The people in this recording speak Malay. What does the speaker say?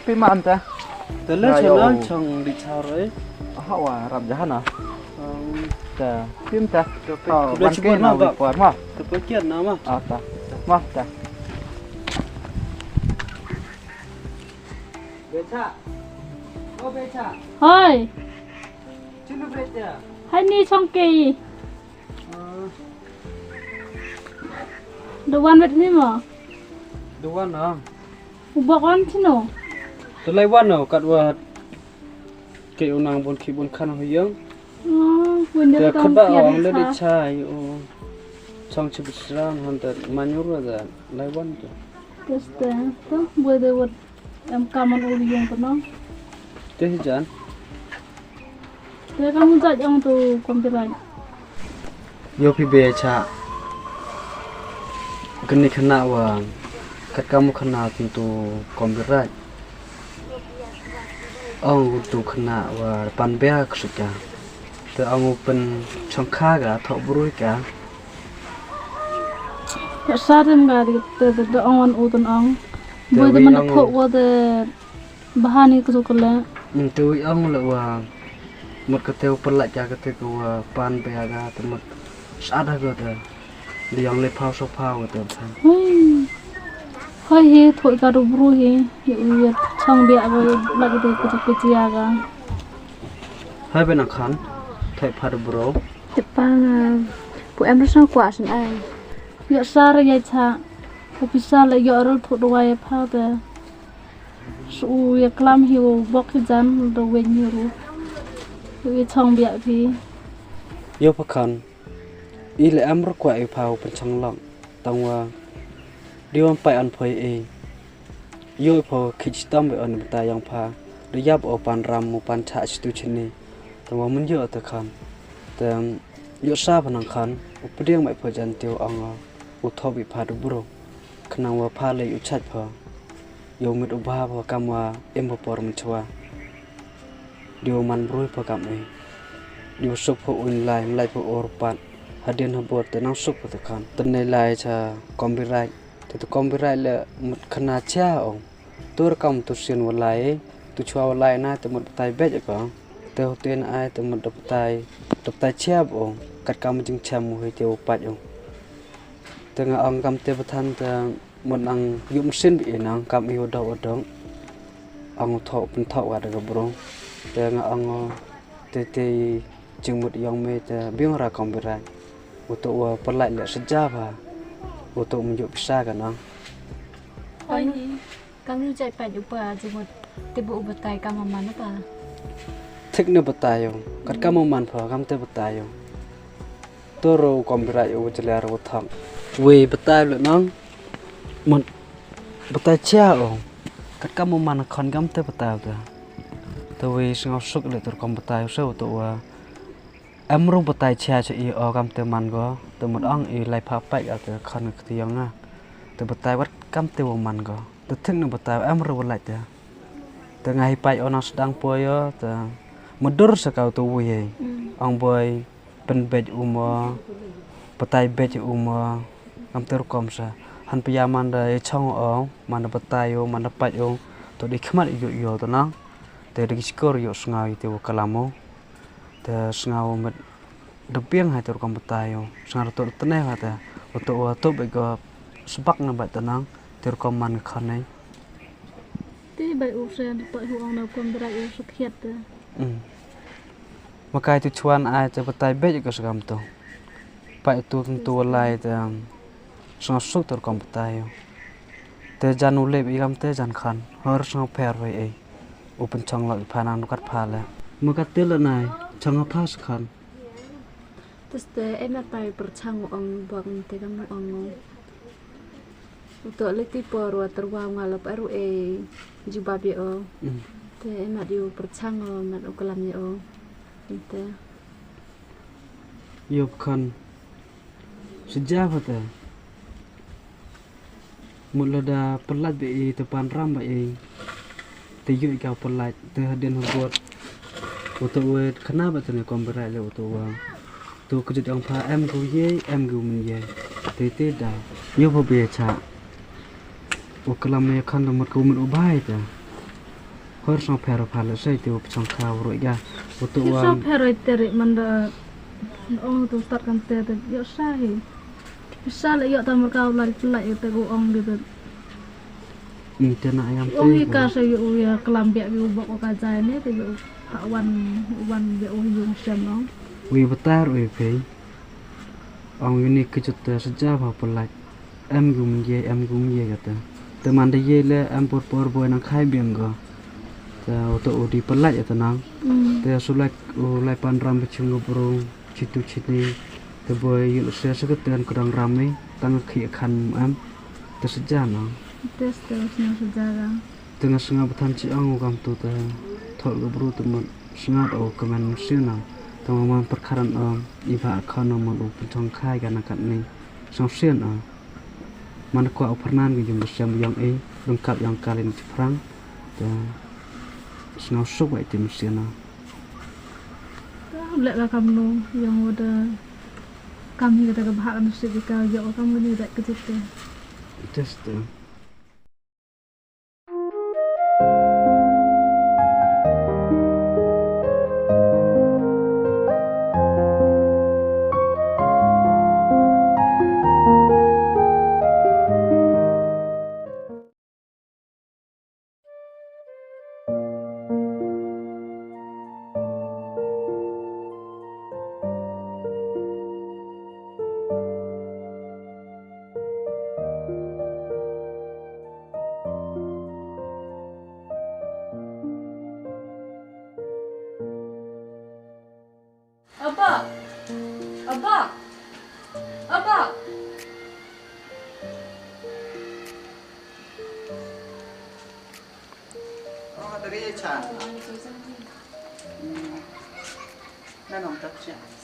Piman ta. Tele channel chong di chao rồi. Họ làm giá hả? Phim ta. Ban cái nào vậy quả mà? Tôi có chuyện nào mà? Ta. Mà ta. Becha. Ô becha. Thôi. Chứ nó becha. Hãy đi trong kỳ. Đồ ăn vật gì mà? Đồ ăn à? Ubah kan chứ nó. Tôi lấy ăn nào cắt vào kiểu nàng buồn khi buồn khăn hơi yếu. Buồn Tôi được khát không? bao ông lấy đi chai. Trong chụp sẵn hoàn tất manure rồi lấy ăn chứ. Terus tuh buat buat kaman uli yang penuh. Thế chán. Dia kamu jat yang tu kompiuter. Yo pi be cha. Gani khana wa kat kamu khana tu kompiuter. Ông tu khana wa pan be Ksuid ka. Te ông pen chongkha ga thọ brui ka. Sarim gadi te orang utan ang. Buat mana thok buat bahan itu sukela. Tu ông là wa một cái theo phân lại cha cái theo của pan be ga te một sát ha go te. Đi ông lấy phao số phao te thang. Hai he thoi ka ru bru he. Ye chang bia ga lagi te kucia ga. Hai bên khán thay phạt bro. Thì bang phụ em rất sao quả sinh ai. Ya sare ya cha. Bisa le yo ro thot wa ya phao te. Su ya klam hiu bok jan do wen hiu. Ye chang bia phi. Yo pa khan. I le am ro kwa e phao pen chang long. Tang wa đi om pai an phoi e. Yo pho khich tam be on ta yang pha. Ri yap o pan ram mu pan cha stu chini. Tang wa mun yo ta khan. Tang yo sa pan khan. Updiang mai pho jan teo ang u tho bi pha du bro. Khna wa pha le u chat pho. Yo mit u ba pho kam wa em bo por mun chwa. Dio man broi pho kam e. Dio sok pho un lai pho or pan. Hadin habot te nang sok pho ta khan. Tan nei lai cha copyright. Te copyright le một khana cha ong. Tur kam tu sin wa lai tu chwa wa lai na te một tai bet ko. Te ho ten ai te một đập tai cha ong. Kat kam jing cham mu he te pat ong. Te nga ong kam te pathan te một ang yum sin bi nang kam yo do odong. Ong tho pen tho wa da bro. Te nga ong te jing một yong me te biang ra copyright. Untuk pelai le sejarah. Untuk menunjuk besar kan ang. Kamu cai pat upa jemut tibu ubatai kamu mana pa? Thích nữa betai yo. Kat kamu man pha kam te betai yo. Toro copyright yo jela ro thang. We betai le nang. Một betai cha o. Kat kamu man khon kam te betai ta. To we sing sok le tor kom betai so to em rung betai cha cho i o kam te man go. To một ang i lai pha pai a te khon ti yang na. To betai wat kam te wo man go. To thích nữa betai em ro lai ta. To ngai pai ona sedang po yo to Medur sekau tu wei, ang boy penbej umur, petai bej umur, kam terkom sa. Han piyaman da chong ong, mana petai yo, mana pat yo, tu di kemat yo tu nang, te di skor yo sengau itu kalamo, te sengau met depiang hai terkom petai yo, sengau tu teneh kata, untuk tu bego sebak nabat tenang, terkom man khanai. Ti bai usen tu hu ong na kompiuter yo sukhiat te. Makai tu chuan ai te petai bej ko sagam tu. Pai tu lai te sang suk tor kom petai yo. Te janu lep i kam te jan khan. Hor sang pher wei e. Open chang lak phanang nukat pha le. Makat te la nai chang pha khan. Terus em nak pai perchang ong bang te kamu ong. Untuk leti por wa terwa ngalap aru e jubab yo. Te em nak dio perchang ong nak ukalam yo. Te Yo khan sejak apa? Mula dah pelat be depan ram be te yu kau pelat te hadin buat untuk we kenapa tu ni komberai le untuk tu kerja orang pha em gu ye em gu men ye te dah yo po be cha o kalam me khan mat ku men ubai ta Harus sampai pala saya tu pecang kau ya. Untuk Kisah uang perai terik manda ong tu start kan terik yuk sahi. Bisa lah yuk tamar kau lari pelak yuk tegu ong gitu. Tena ayam Ong tu. ika sa yuk ya kelambiak yuk bok kajai ni tu yuk wan yuk yung siam ong. Ui betar ui pe. Ong ini kejut sejak apa pelak. Em gum ye kata. Teman dia le em pur boy nang khai biang go. Untuk di pelak ya tenang. Sulai pan ram becung burung citu cini. Boy yuk saya seketan kurang ramai. Tang kan em tersejana. Tes terus yang sejarah. Tengah sengat bertan ciang ugam tu thol gubru teman sengat kemen sina. Tengah perkaran iba kan man pencong khai kan akan ni. Sang sian mana kuat pernan ke jumlah siam yang lengkap yang kalian perang. Senau sok baik tim sina. Leklah kamu yang udah kami kata kebahagiaan sedikit jauh kamu ni tak kecil. Tes tu. Abah. Oh, dari Chan. Nên ông tập chuyện.